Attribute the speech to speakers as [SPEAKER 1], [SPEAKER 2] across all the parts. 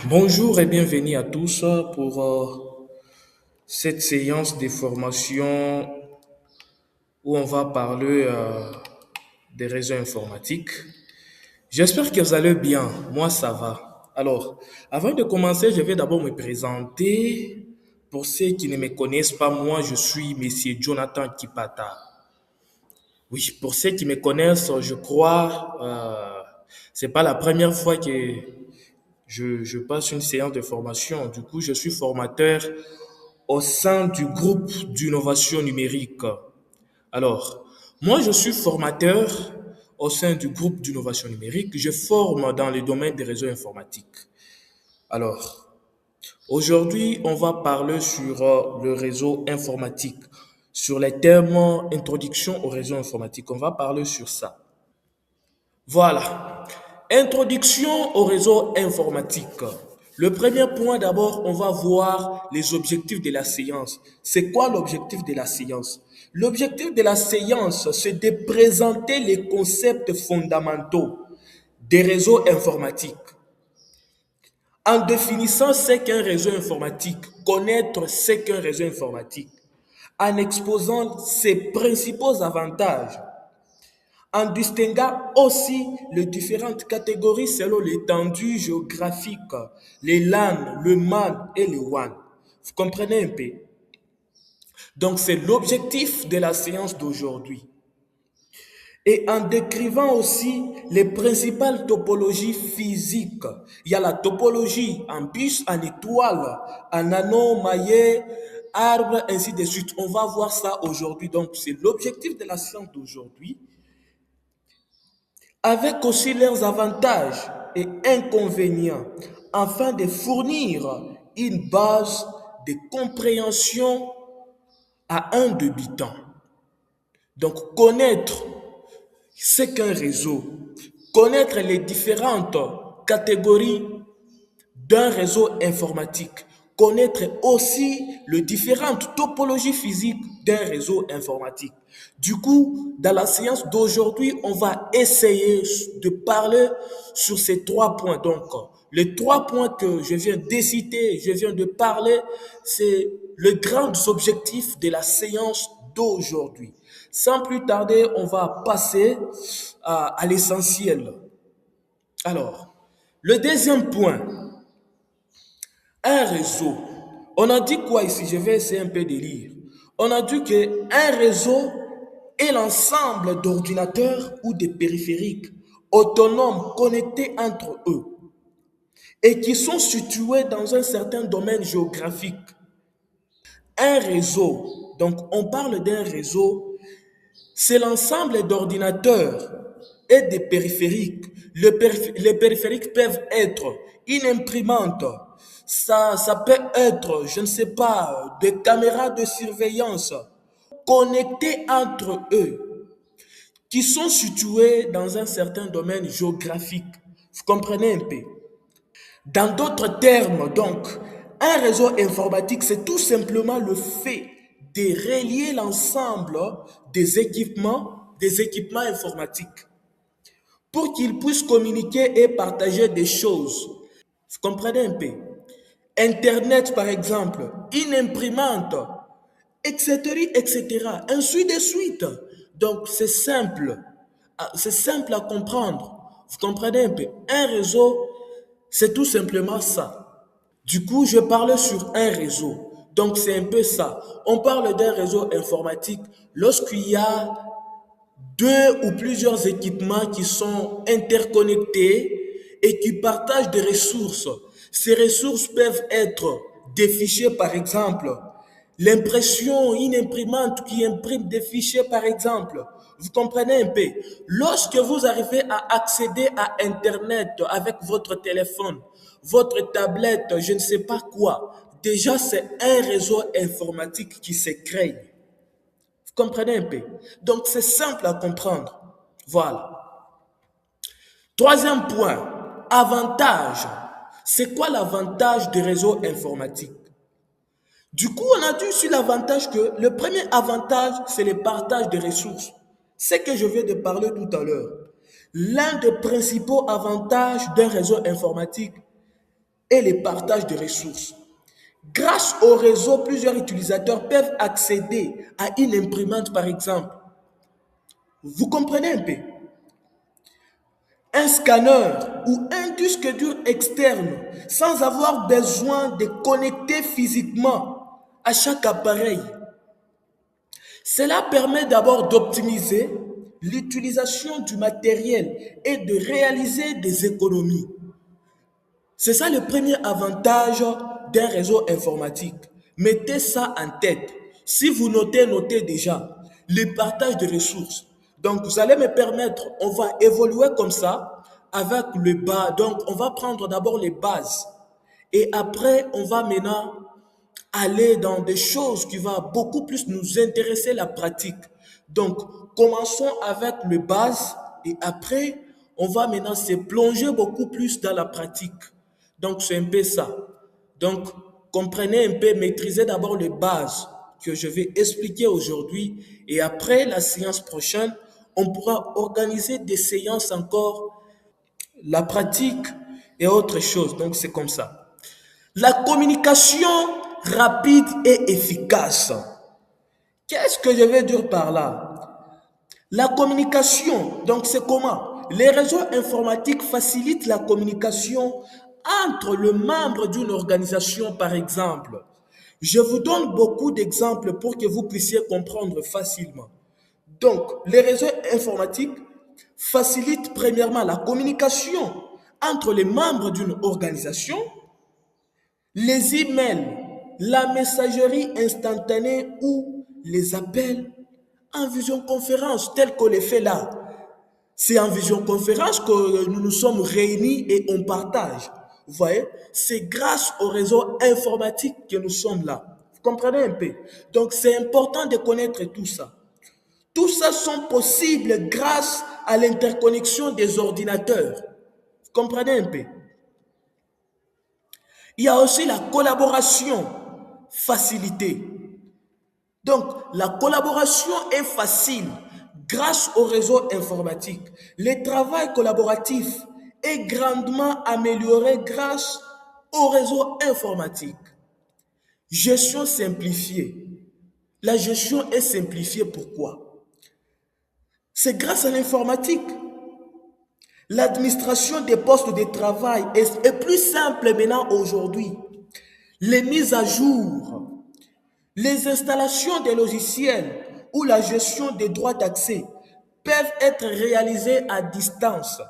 [SPEAKER 1] Bonjour et bienvenue à tous pour cette séance de formation où on va parler des réseaux informatiques. J'espère que vous allez bien. Moi, ça va. Alors, avant de commencer, je vais d'abord me présenter. Pour ceux qui ne me connaissent pas, moi, je suis Monsieur Jonathan Kipata. Oui, pour ceux qui me connaissent, je crois, c'est pas la première fois que je passe une séance de formation. Du coup, je suis formateur au sein du groupe d'innovation numérique. Alors, moi, je suis formateur au sein du groupe d'innovation numérique. Je forme dans le domaine des réseaux informatiques. Alors, aujourd'hui, on va parler sur le réseau informatique, sur les termes introduction au réseau informatique. On va parler sur ça. Voilà. Introduction au réseau informatique. Le premier point d'abord, on va voir les objectifs de la séance. C'est quoi l'objectif de la séance? L'objectif de la séance, c'est de présenter les concepts fondamentaux des réseaux informatiques. En définissant ce qu'est un réseau informatique, connaître ce qu'est un réseau informatique, en exposant ses principaux avantages, en distinguant aussi les différentes catégories selon l'étendue géographique, les LAN, le MAN et le WAN. Vous comprenez un peu? Donc, c'est l'objectif de la séance d'aujourd'hui. Et en décrivant aussi les principales topologies physiques. Il y a la topologie en bus, en étoile, en anneau, maillet, arbre, ainsi de suite. On va voir ça aujourd'hui. Donc, c'est l'objectif de la séance d'aujourd'hui, avec aussi leurs avantages et inconvénients, afin de fournir une base de compréhension à un débutant. Donc, connaître ce qu'un réseau, connaître les différentes catégories d'un réseau informatique, connaître aussi les différentes topologies physiques d'un réseau informatique. Du coup, dans la séance d'aujourd'hui, on va essayer de parler sur ces trois points. Donc, les trois points que je viens de citer, je viens de parler, c'est les grands objectifs de la séance d'aujourd'hui. Sans plus tarder, on va passer à l'essentiel. Alors, le deuxième point, un réseau. On a dit quoi ici? Je vais essayer un peu de lire. On a dit qu'un réseau est l'ensemble d'ordinateurs ou de périphériques autonomes connectés entre eux et qui sont situés dans un certain domaine géographique. Un réseau, donc on parle d'un réseau, c'est l'ensemble d'ordinateurs et des périphériques. Les périphériques peuvent être une imprimante, ça peut être, je ne sais pas, des caméras de surveillance connectées entre eux, qui sont situées dans un certain domaine géographique. Vous comprenez un peu? Dans d'autres termes, donc, un réseau informatique, c'est tout simplement le fait de relier l'ensemble des équipements informatiques, pour qu'ils puissent communiquer et partager des choses. Vous comprenez un peu? Internet, par exemple, une imprimante, etc., etc., ainsi de suite. Donc, c'est simple à comprendre. Vous comprenez un peu? Un réseau, c'est tout simplement ça. Du coup, je parle sur un réseau. Donc, c'est un peu ça. On parle d'un réseau informatique lorsqu'il y a deux ou plusieurs équipements qui sont interconnectés et qui partagent des ressources. Ces ressources peuvent être des fichiers, par exemple, l'impression, une imprimante qui imprime des fichiers, par exemple. Vous comprenez un peu? Lorsque vous arrivez à accéder à Internet avec votre téléphone, votre tablette, je ne sais pas quoi, déjà c'est un réseau informatique qui se crée. Vous comprenez un peu? Donc c'est simple à comprendre. Voilà. Troisième point, avantage. C'est quoi l'avantage des réseaux informatiques? Du coup, on a dit sur l'avantage que le premier avantage, c'est le partage des ressources. C'est que je viens de parler tout à l'heure. L'un des principaux avantages d'un réseau informatique, et le partage de ressources. Grâce au réseau, plusieurs utilisateurs peuvent accéder à une imprimante, par exemple. Vous comprenez un peu? Un scanner ou un disque dur externe sans avoir besoin de connecter physiquement à chaque appareil. Cela permet d'abord d'optimiser l'utilisation du matériel et de réaliser des économies. C'est ça le premier avantage d'un réseau informatique. Mettez ça en tête. Si vous notez, notez déjà le partage de ressources. Donc, vous allez me permettre, on va évoluer comme ça avec le bas. Donc, on va prendre d'abord les bases. Et après, on va maintenant aller dans des choses qui vont beaucoup plus nous intéresser la pratique. Donc, commençons avec le base et après, on va maintenant se plonger beaucoup plus dans la pratique. Donc, c'est un peu ça. Donc, comprenez un peu, maîtrisez d'abord les bases que je vais expliquer aujourd'hui et après la séance prochaine, on pourra organiser des séances encore, la pratique et autre chose. Donc, c'est comme ça. La communication rapide et efficace. Qu'est-ce que je veux dire par là? La communication, donc c'est comment? Les réseaux informatiques facilitent la communication entre le membre d'une organisation, par exemple. Je vous donne beaucoup d'exemples pour que vous puissiez comprendre facilement. Donc, les réseaux informatiques facilitent premièrement la communication entre les membres d'une organisation, les emails, la messagerie instantanée ou les appels en visioconférence, tel qu'on les fait là. C'est en visioconférence que nous nous sommes réunis et on partage. Vous voyez, c'est grâce au réseau informatique que nous sommes là. Vous comprenez un peu? Donc, c'est important de connaître tout ça. Tout ça sont possibles grâce à l'interconnexion des ordinateurs. Vous comprenez un peu? Il y a aussi la collaboration facilitée. Donc, la collaboration est facile grâce au réseau informatique. Le travail collaboratif est grandement amélioré grâce au réseau informatique. Gestion simplifiée. La gestion est simplifiée. Pourquoi? C'est grâce à l'informatique. L'administration des postes de travail est plus simple maintenant aujourd'hui. Les mises à jour, les installations des logiciels ou la gestion des droits d'accès peuvent être réalisées à distance.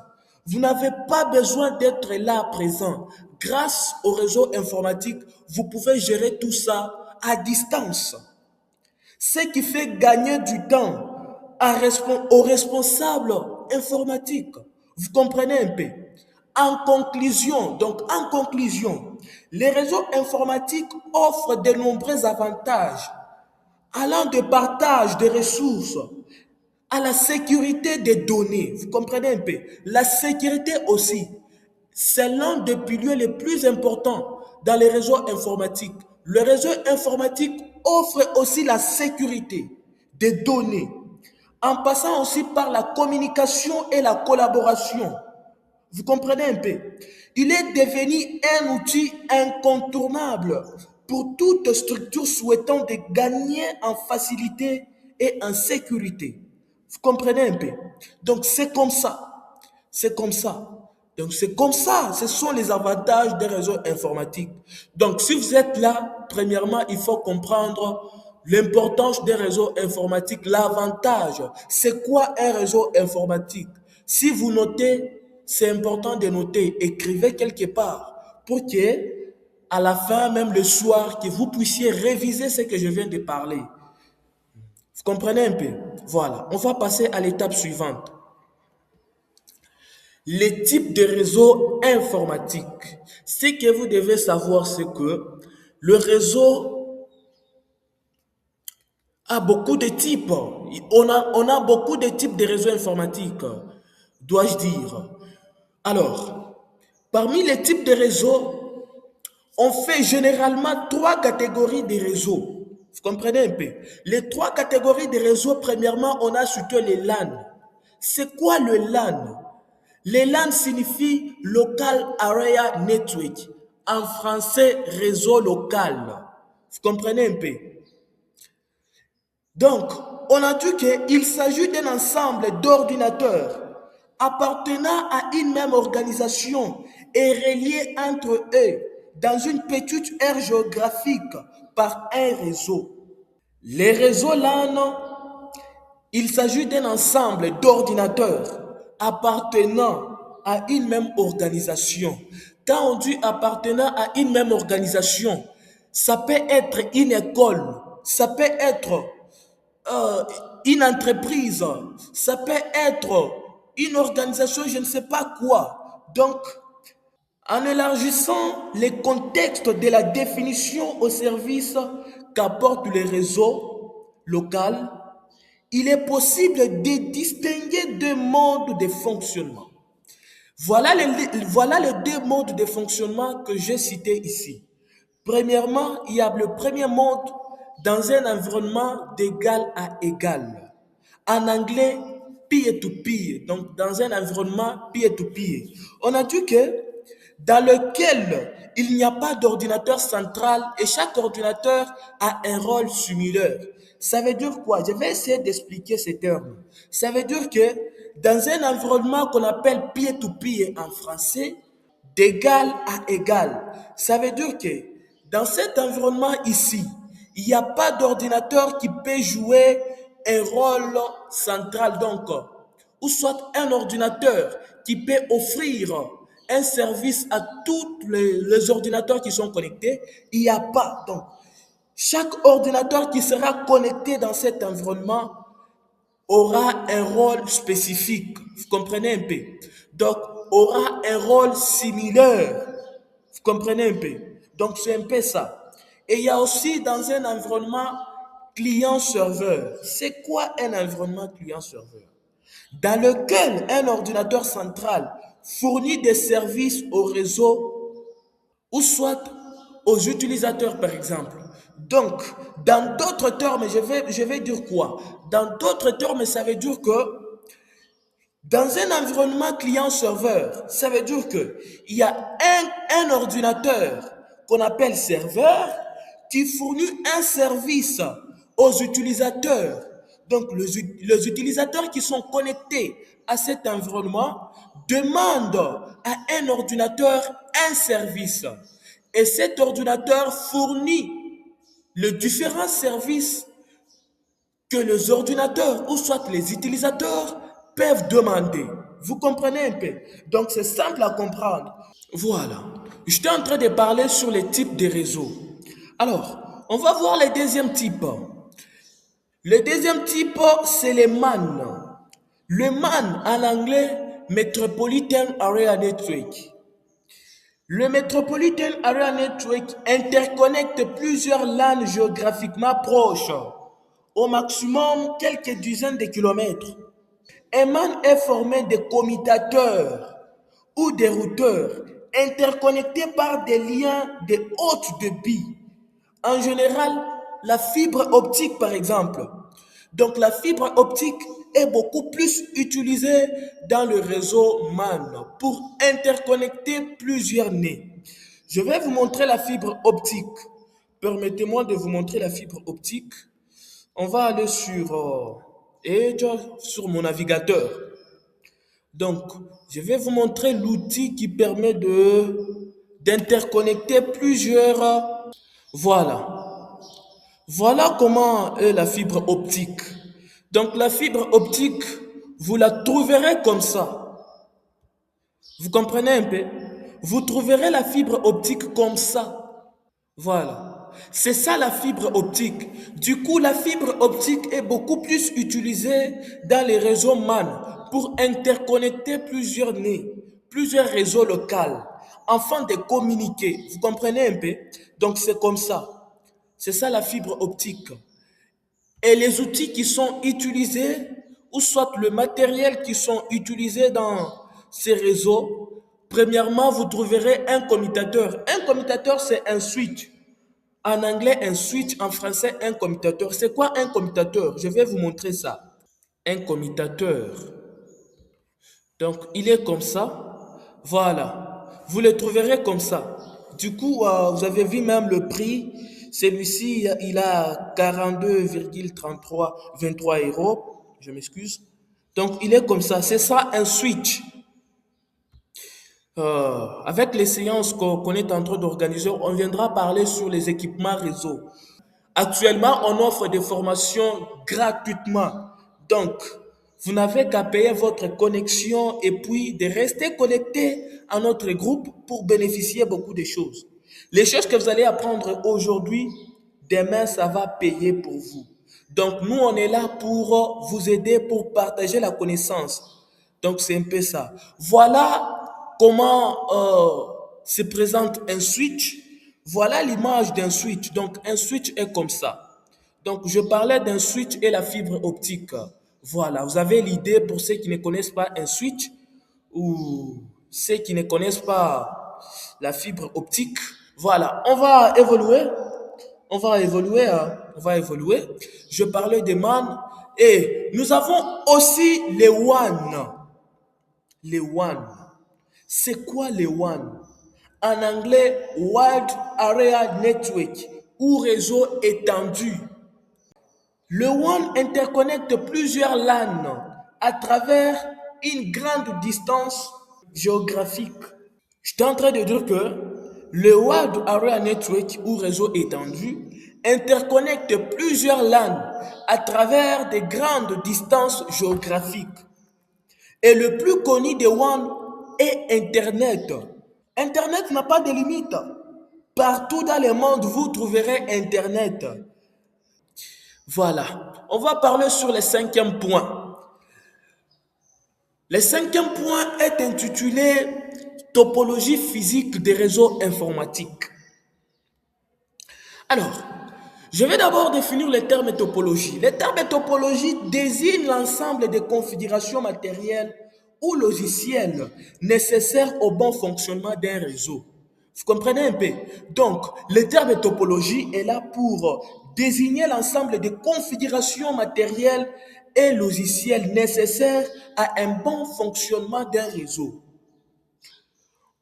[SPEAKER 1] Vous n'avez pas besoin d'être là présent. Grâce au réseau informatique, vous pouvez gérer tout ça à distance. Ce qui fait gagner du temps aux responsables informatiques. Vous comprenez un peu? En conclusion, les réseaux informatiques offrent de nombreux avantages allant de partage de ressources à la sécurité des données. Vous comprenez un peu? La sécurité aussi, c'est l'un des piliers les plus importants dans les réseaux informatiques. Le réseau informatique offre aussi la sécurité des données, en passant aussi par la communication et la collaboration. Vous comprenez un peu? Il est devenu un outil incontournable pour toute structure souhaitant de gagner en facilité et en sécurité. Vous comprenez un peu? Donc c'est comme ça. C'est comme ça. Donc c'est comme ça. Ce sont les avantages des réseaux informatiques. Donc si vous êtes là, premièrement, il faut comprendre l'importance des réseaux informatiques, l'avantage. C'est quoi un réseau informatique? Si vous notez, c'est important de noter. Écrivez quelque part pour que, à la fin, même le soir, que vous puissiez réviser ce que je viens de parler. Vous comprenez un peu? Voilà. On va passer à l'étape suivante. Les types de réseaux informatiques. Ce que vous devez savoir, c'est que le réseau a beaucoup de types. On a beaucoup de types de réseaux informatiques, dois-je dire. Alors, parmi les types de réseaux, on fait généralement trois catégories de réseaux. Vous comprenez un peu? Les trois catégories de réseaux, premièrement, on a surtout les LAN. C'est quoi le LAN? Les LAN signifie Local Area Network. En français, réseau local. Vous comprenez un peu? Donc, on a dit qu'il s'agit d'un ensemble d'ordinateurs appartenant à une même organisation et reliés entre eux dans une petite aire géographique par un réseau. Les réseaux LAN, il s'agit d'un ensemble d'ordinateurs appartenant à une même organisation. Quand on dit appartenant à une même organisation, ça peut être une école, ça peut être euh, une entreprise, ça peut être une organisation, je ne sais pas quoi. Donc, en élargissant les contextes de la définition au service qu'apportent les réseaux locaux, il est possible de distinguer deux modes de fonctionnement. Voilà les deux modes de fonctionnement que j'ai cités ici. Premièrement, il y a le premier mode dans un environnement d'égal à égal. En anglais, peer-to-peer, donc dans un environnement peer-to-peer. On a dit que dans lequel il n'y a pas d'ordinateur central et chaque ordinateur a un rôle similaire. Ça veut dire quoi? Je vais essayer d'expliquer ces termes. Ça veut dire que dans un environnement qu'on appelle peer-to-peer en français, d'égal à égal, ça veut dire que dans cet environnement ici, il n'y a pas d'ordinateur qui peut jouer un rôle central, donc, ou soit un ordinateur qui peut offrir un service à tous les ordinateurs qui sont connectés. Il n'y a pas. Donc, chaque ordinateur qui sera connecté dans cet environnement aura un rôle spécifique. Vous comprenez un peu? Donc, aura un rôle similaire. Vous comprenez un peu? Donc, c'est un peu ça. Et il y a aussi dans un environnement client-serveur. C'est quoi un environnement client-serveur? Dans lequel un ordinateur central fournit des services au réseau ou soit aux utilisateurs, par exemple. Donc, dans d'autres termes, je vais dire quoi? Dans d'autres termes, ça veut dire que dans un environnement client-serveur, ça veut dire qu'il y a un ordinateur qu'on appelle serveur qui fournit un service aux utilisateurs. Donc, les utilisateurs qui sont connectés à cet environnement demandent à un ordinateur un service. Et cet ordinateur fournit les différents services que les ordinateurs ou soit les utilisateurs peuvent demander. Vous comprenez un peu? Donc c'est simple à comprendre. Voilà. J'étais en train de parler sur les types de réseaux. Alors, on va voir le deuxième type. Le deuxième type, c'est les MAN. Le MAN en anglais, Metropolitan Area Network. Le Metropolitan Area Network interconnecte plusieurs LAN géographiquement proches, au maximum quelques dizaines de kilomètres. Un MAN est formé de commutateurs ou des routeurs interconnectés par des liens de haute débit. En général, la fibre optique par exemple. Donc la fibre optique est beaucoup plus utilisée dans le réseau MAN pour interconnecter plusieurs nez. Je vais vous montrer la fibre optique. Permettez-moi de vous montrer la fibre optique. On va aller sur mon navigateur. Donc, je vais vous montrer l'outil qui permet d'interconnecter plusieurs. Voilà. Voilà comment est la fibre optique. Donc, la fibre optique, vous la trouverez comme ça. Vous comprenez un peu? Vous trouverez la fibre optique comme ça. Voilà. C'est ça la fibre optique. Du coup, la fibre optique est beaucoup plus utilisée dans les réseaux MAN pour interconnecter plusieurs nez, plusieurs réseaux locaux, afin de communiquer. Vous comprenez un peu? Donc c'est comme ça. C'est ça la fibre optique. Et les outils qui sont utilisés, ou soit le matériel qui sont utilisés dans ces réseaux, premièrement, vous trouverez un commutateur. Un commutateur, c'est un switch. En anglais, un switch, en français, un commutateur. C'est quoi un commutateur? Je vais vous montrer ça. Un commutateur. Donc, il est comme ça. Voilà. Vous le trouverez comme ça. Du coup, vous avez vu même le prix. Celui-ci, il a 42,33 euros. Je m'excuse. Donc, il est comme ça. C'est ça un switch. Avec les séances qu'on est en train d'organiser, on viendra parler sur les équipements réseau. Actuellement, on offre des formations gratuitement. Donc, vous n'avez qu'à payer votre connexion et puis de rester connecté à notre groupe pour bénéficier beaucoup de choses. Les choses que vous allez apprendre aujourd'hui, demain, ça va payer pour vous. Donc, nous, on est là pour vous aider, pour partager la connaissance. Donc, c'est un peu ça. Voilà comment se présente un switch. Voilà l'image d'un switch. Donc, un switch est comme ça. Donc, je parlais d'un switch et la fibre optique. Voilà, vous avez l'idée pour ceux qui ne connaissent pas un switch ou ceux qui ne connaissent pas la fibre optique. Voilà, on va évoluer. On va évoluer. On va évoluer. Je parlais des MAN et nous avons aussi les WAN. Les WAN. C'est quoi les WAN? En anglais, Wide Area Network ou réseau étendu. Le WAN interconnecte plusieurs LAN à travers une grande distance géographique. Je suis en train de dire que le Wide Area Network ou réseau étendu interconnecte plusieurs LAN à travers de grandes distances géographiques. Et le plus connu des WAN est Internet. Internet n'a pas de limite. Partout dans le monde, vous trouverez Internet. Voilà. On va parler sur le cinquième point. Le cinquième point est intitulé Topologie physique des réseaux informatiques. Alors, je vais d'abord définir le terme topologie. Le terme topologie désigne l'ensemble des configurations matérielles ou logicielles nécessaires au bon fonctionnement d'un réseau. Vous comprenez un peu? Donc, le terme topologie est là pour désigner l'ensemble des configurations matérielles et logicielles nécessaires à un bon fonctionnement d'un réseau.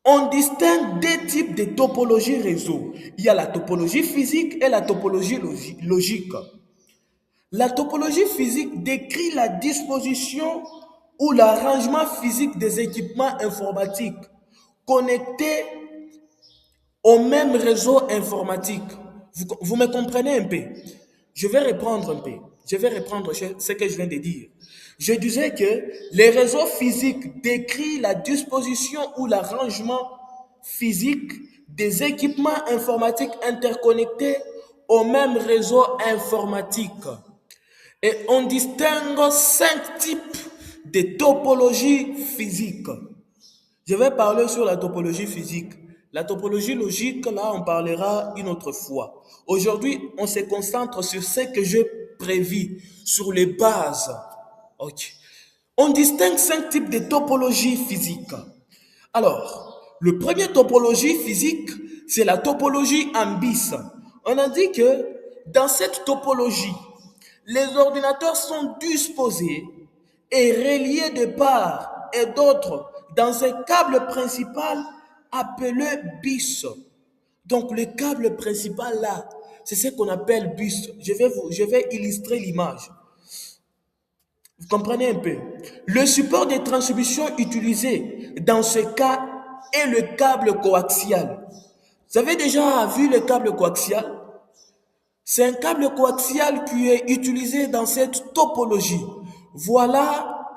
[SPEAKER 1] On distingue deux types de topologie réseau. Il y a la topologie physique et la topologie logique. La topologie physique décrit la disposition ou l'arrangement physique des équipements informatiques connectés au même réseau informatique. Vous me comprenez un peu? Je vais reprendre un peu. Je vais reprendre ce que je viens de dire. Je disais que les réseaux physiques décrivent la disposition ou l'arrangement physique des équipements informatiques interconnectés au même réseau informatique. Et on distingue cinq types de topologies physiques. Je vais parler sur la topologie physique. La topologie logique, là, on parlera une autre fois. Aujourd'hui, on se concentre sur ce que je prévis, sur les bases. Ok. On distingue cinq types de topologie physique. Alors, le premier topologie physique, c'est la topologie en bis. On a dit que dans cette topologie, les ordinateurs sont disposés et reliés de part et d'autre dans un câble principal appelé bus. Donc le câble principal là, c'est ce qu'on appelle bus. Je vais illustrer l'image. Vous comprenez un peu? Le support de transmission utilisé dans ce cas est le câble coaxial. Vous avez déjà vu le câble coaxial? C'est un câble coaxial qui est utilisé dans cette topologie. Voilà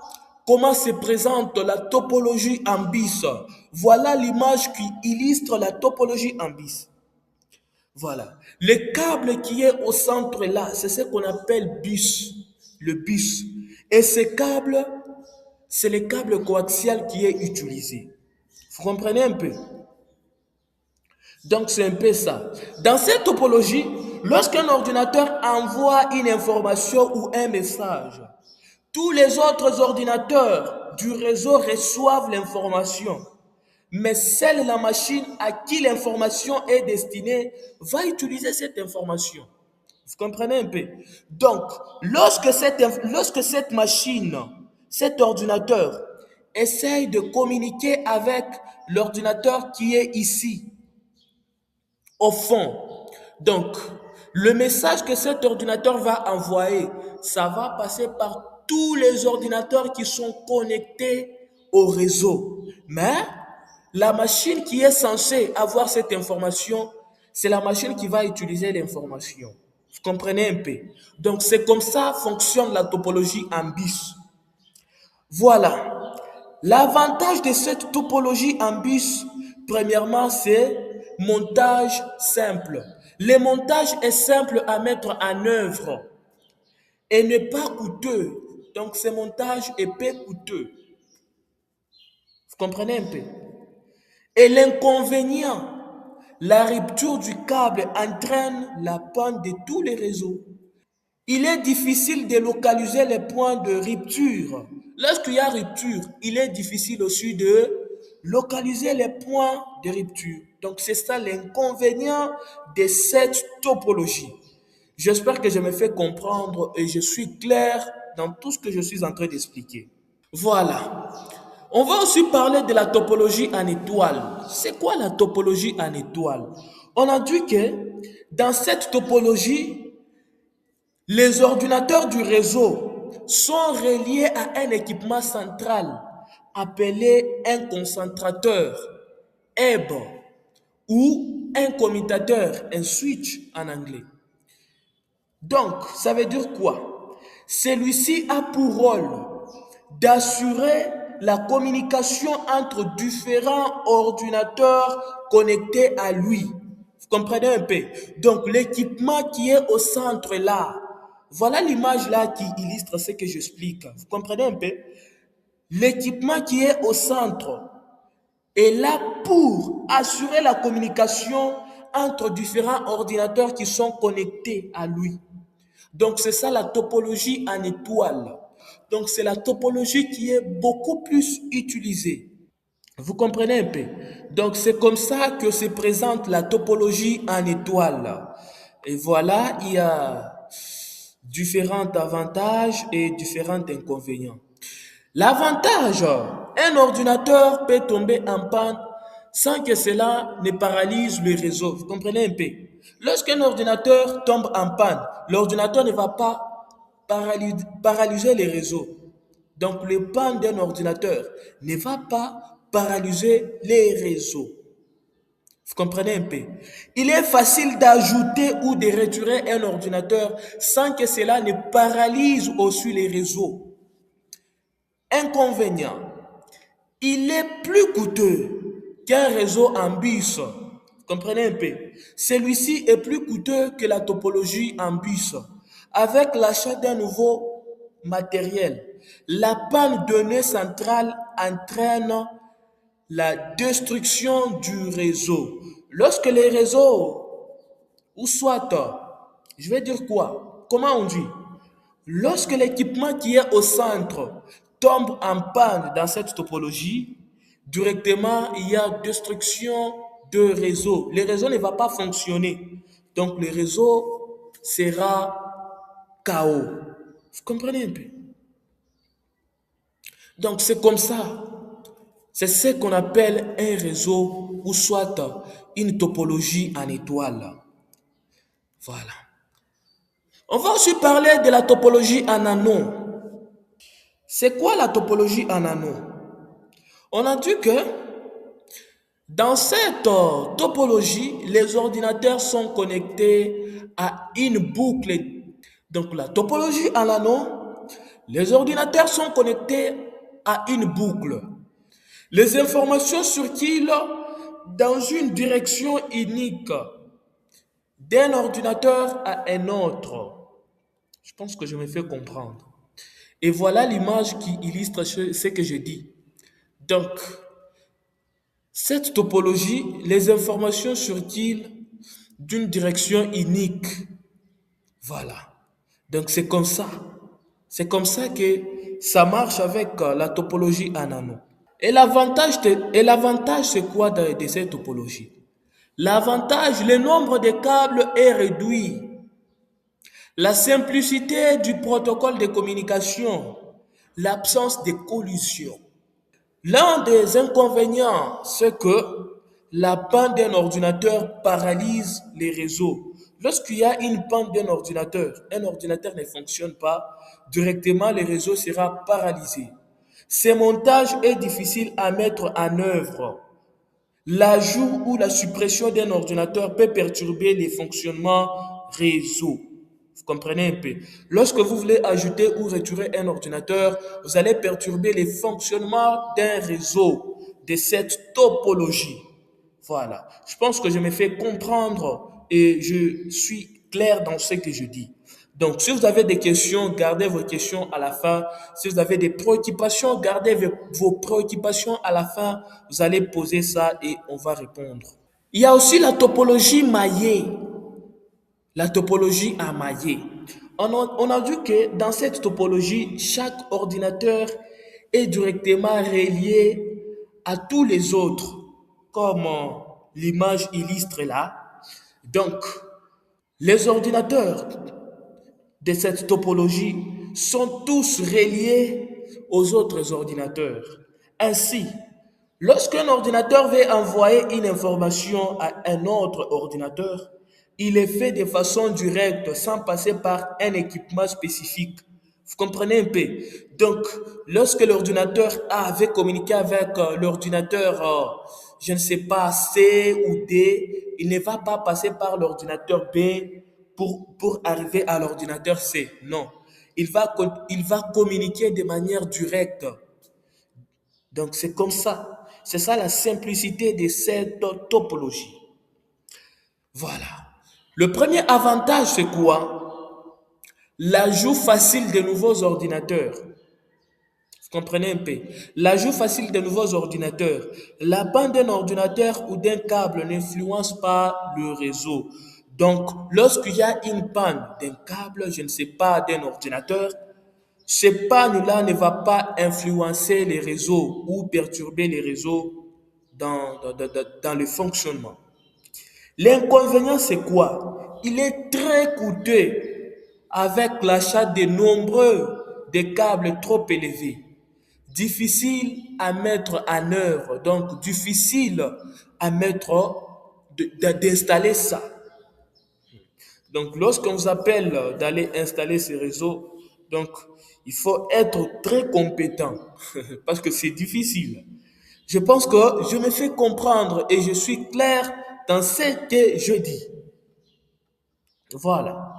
[SPEAKER 1] comment se présente la topologie en bis. Voilà l'image qui illustre la topologie en bis. Voilà. Le câble qui est au centre là, c'est ce qu'on appelle bus. Le bus. Et ce câble, c'est le câble coaxial qui est utilisé. Vous comprenez un peu? Donc c'est un peu ça. Dans cette topologie, lorsqu'un ordinateur envoie une information ou un message, tous les autres ordinateurs du réseau reçoivent l'information. Mais seule la machine à qui l'information est destinée va utiliser cette information. Vous comprenez un peu? Donc, lorsque cette machine, cet ordinateur, essaye de communiquer avec l'ordinateur qui est ici, Au fond, donc, le message que cet ordinateur va envoyer, ça va passer par tous les ordinateurs qui sont connectés au réseau. Mais la machine qui est censée avoir cette information, c'est la machine qui va utiliser l'information. Vous comprenez un peu? Donc, c'est comme ça fonctionne la topologie en bis. Voilà. L'avantage de cette topologie en bus, premièrement, c'est montage simple. Le montage est simple à mettre en œuvre et n'est pas coûteux. Donc, ce montage est peu coûteux. Vous comprenez un peu? Et l'inconvénient, la rupture du câble entraîne la panne de tous les réseaux. Il est difficile de localiser les points de rupture. Lorsqu'il y a rupture, il est difficile aussi de localiser les points de rupture. Donc c'est ça l'inconvénient de cette topologie. J'espère que je me fais comprendre et je suis clair dans tout ce que je suis en train d'expliquer. Voilà. On va aussi parler de la topologie en étoile. C'est quoi la topologie en étoile? On a dit que dans cette topologie, les ordinateurs du réseau sont reliés à un équipement central appelé un concentrateur, hub, ou un commutateur, un switch en anglais. Donc, ça veut dire quoi? Celui-ci a pour rôle d'assurer la communication entre différents ordinateurs connectés à lui. Vous comprenez un peu? Donc, l'équipement qui est au centre là, voilà l'image là qui illustre ce que j'explique. Vous comprenez un peu? L'équipement qui est au centre est là pour assurer la communication entre différents ordinateurs qui sont connectés à lui. Donc, c'est ça la topologie en étoile. Donc, c'est la topologie qui est beaucoup plus utilisée. Vous comprenez un peu? Donc, c'est comme ça que se présente la topologie en étoile. Et voilà, il y a différents avantages et différents inconvénients. L'avantage, un ordinateur peut tomber en panne sans que cela ne paralyse le réseau. Vous comprenez un peu? Lorsqu'un ordinateur tombe en panne, l'ordinateur ne va pas paralyser les réseaux. Donc, le panne d'un ordinateur ne va pas paralyser les réseaux. Vous comprenez un peu? Il est facile d'ajouter ou de retirer un ordinateur sans que cela ne paralyse aussi les réseaux. Inconvénient, il est plus coûteux qu'un réseau en bus. Vous comprenez un peu? Celui-ci est plus coûteux que la topologie en bus. Avec l'achat d'un nouveau matériel, la panne de nœud central entraîne la destruction du réseau. Lorsque les réseaux, ou soit, je vais dire quoi? Comment on dit? Lorsque l'équipement qui est au centre tombe en panne dans cette topologie, directement, il y a destruction de réseau. Le réseau ne va pas fonctionner. Donc, le réseau sera chaos. Vous comprenez un peu? Donc, c'est comme ça. C'est ce qu'on appelle un réseau ou soit une topologie en étoile. Voilà. On va aussi parler de la topologie en anneau. C'est quoi la topologie en anneau? On a dit que dans cette topologie, les ordinateurs sont connectés à une boucle. Donc la topologie en anneau, les ordinateurs sont connectés à une boucle. Les informations circulent dans une direction unique d'un ordinateur à un autre. Je pense que je me fais comprendre. Et voilà l'image qui illustre ce que je dis. Donc, cette topologie, les informations circulent d'une direction unique. Voilà. Donc, c'est comme ça. C'est comme ça que ça marche avec la topologie en anneau. Et l'avantage, c'est quoi de cette topologie? L'avantage, le nombre de câbles est réduit. La simplicité du protocole de communication, l'absence de collision. L'un des inconvénients, c'est que La panne d'un ordinateur paralyse les réseaux. Lorsqu'il y a une panne d'un ordinateur, un ordinateur ne fonctionne pas, directement le réseau sera paralysé. Ce montage est difficile à mettre en œuvre. L'ajout ou la suppression d'un ordinateur peut perturber les fonctionnements réseau. Vous comprenez un peu? Lorsque vous voulez ajouter ou retirer un ordinateur, vous allez perturber les fonctionnements d'un réseau de cette topologie. Voilà. Je pense que je me fais comprendre et je suis clair dans ce que je dis. Donc, si vous avez des questions, gardez vos questions à la fin. Si vous avez des préoccupations, gardez vos préoccupations à la fin. Vous allez poser ça et on va répondre. Il y a aussi la topologie maillée. La topologie à mailler. On a vu que dans cette topologie, chaque ordinateur est directement relié à tous les autres, comme l'image illustre là. Donc, les ordinateurs de cette topologie sont tous reliés aux autres ordinateurs. Ainsi, lorsqu'un ordinateur veut envoyer une information à un autre ordinateur, il est fait de façon directe sans passer par un équipement spécifique. Vous comprenez un peu? Donc, lorsque l'ordinateur A veut communiquer avec l'ordinateur, je ne sais pas, C ou D, il ne va pas passer par l'ordinateur B pour arriver à l'ordinateur C. Non. Il va communiquer de manière directe. Donc, c'est comme ça. C'est ça la simplicité de cette topologie. Voilà. Le premier avantage, c'est quoi? L'ajout facile de nouveaux ordinateurs. Vous comprenez un peu? L'ajout facile de nouveaux ordinateurs. La panne d'un ordinateur ou d'un câble n'influence pas le réseau. Donc, lorsqu'il y a une panne d'un câble, je ne sais pas, d'un ordinateur, ce panne-là ne va pas influencer les réseaux ou perturber les réseaux dans le fonctionnement. L'inconvénient, c'est quoi? Il est très coûteux avec l'achat de nombreux des câbles trop élevés. Difficile à mettre en œuvre, donc difficile à d'installer ça. Donc, lorsqu'on vous appelle d'aller installer ces réseaux, donc il faut être très compétent parce que c'est difficile. Je pense que je me fais comprendre et je suis clair dans ce que je dis. Voilà.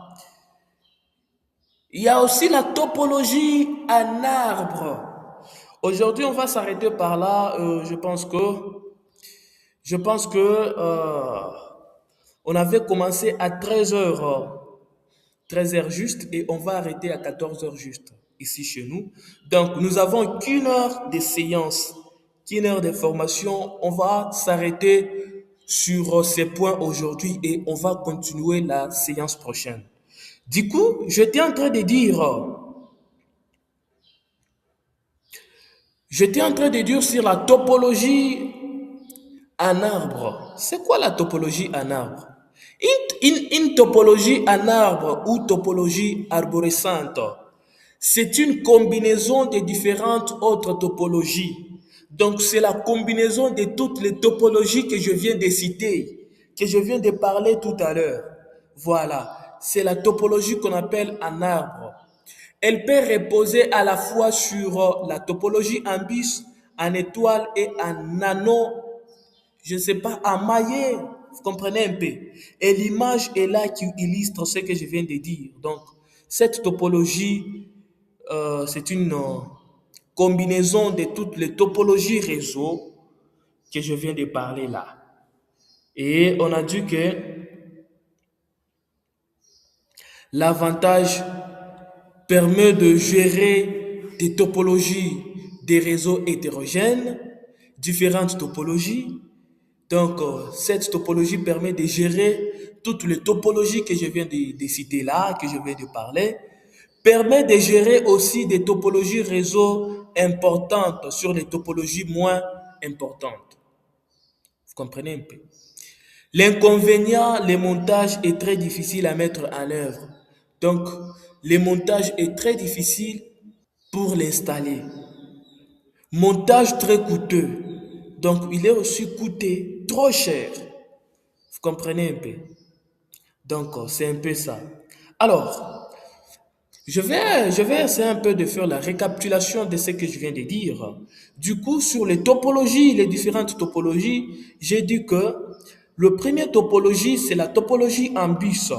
[SPEAKER 1] Il y a aussi la topologie en arbre. Aujourd'hui, on va s'arrêter par là. Je pense que on avait commencé à 13 heures, 13 heures juste, et on va arrêter à 14 heures juste ici chez nous. Donc, nous avons qu'une heure de séance, qu'une heure de formation. On va s'arrêter sur ces points aujourd'hui et on va continuer la séance prochaine. Du coup, j'étais en train de dire sur la topologie en arbre. C'est quoi la topologie en arbre? Une topologie en arbre ou topologie arborescente, c'est une combinaison de différentes autres topologies. Donc, c'est la combinaison de toutes les topologies que je viens de citer, que je viens de parler tout à l'heure. Voilà, c'est la topologie qu'on appelle un arbre. Elle peut reposer à la fois sur la topologie en bis, en étoile et en anneau, je ne sais pas, en maillet. Vous comprenez un peu? Et l'image est là qui illustre ce que je viens de dire. Donc, cette topologie, c'est une combinaison de toutes les topologies réseau que je viens de parler là. Et on a dit que l'avantage permet de gérer des topologies des réseaux hétérogènes, différentes topologies. Donc, cette topologie permet de gérer toutes les topologies que je viens de citer là, que je viens de parler, permet de gérer aussi des topologies réseau importantes sur les topologies moins importantes. Vous comprenez un peu? L'inconvénient, le montage est très difficile à mettre en œuvre. Donc, le montage est très difficile pour l'installer. Montage très coûteux. Donc, il est aussi coûteux trop cher. Vous comprenez un peu? Donc, c'est un peu ça. Alors, je vais essayer un peu de faire la récapitulation de ce que je viens de dire. Du coup, sur les topologies, les différentes topologies, j'ai dit que le premier topologie, c'est la topologie en bus.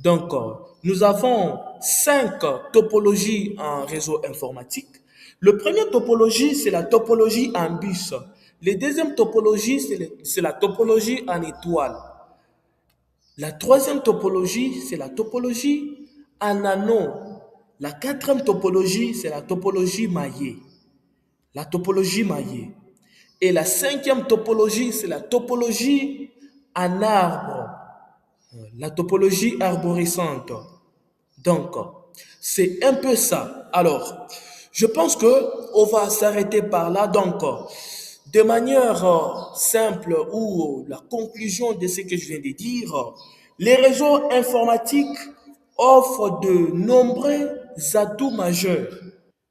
[SPEAKER 1] Donc, nous avons cinq topologies en réseau informatique. Le premier topologie, c'est la topologie en bus. Le deuxième topologie, c'est la topologie en étoile. La troisième topologie, c'est la topologie en anneau. La quatrième topologie, c'est la topologie maillée. La topologie maillée. Et la cinquième topologie, c'est la topologie en arbre. La topologie arborescente. Donc, c'est un peu ça. Alors, je pense que on va s'arrêter par là. Donc, de manière simple ou la conclusion de ce que je viens de dire, les réseaux informatiques offrent de nombreux atouts majeurs.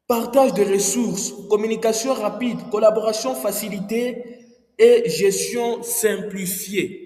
[SPEAKER 1] Partage de ressources, communication rapide, collaboration facilitée et gestion simplifiée.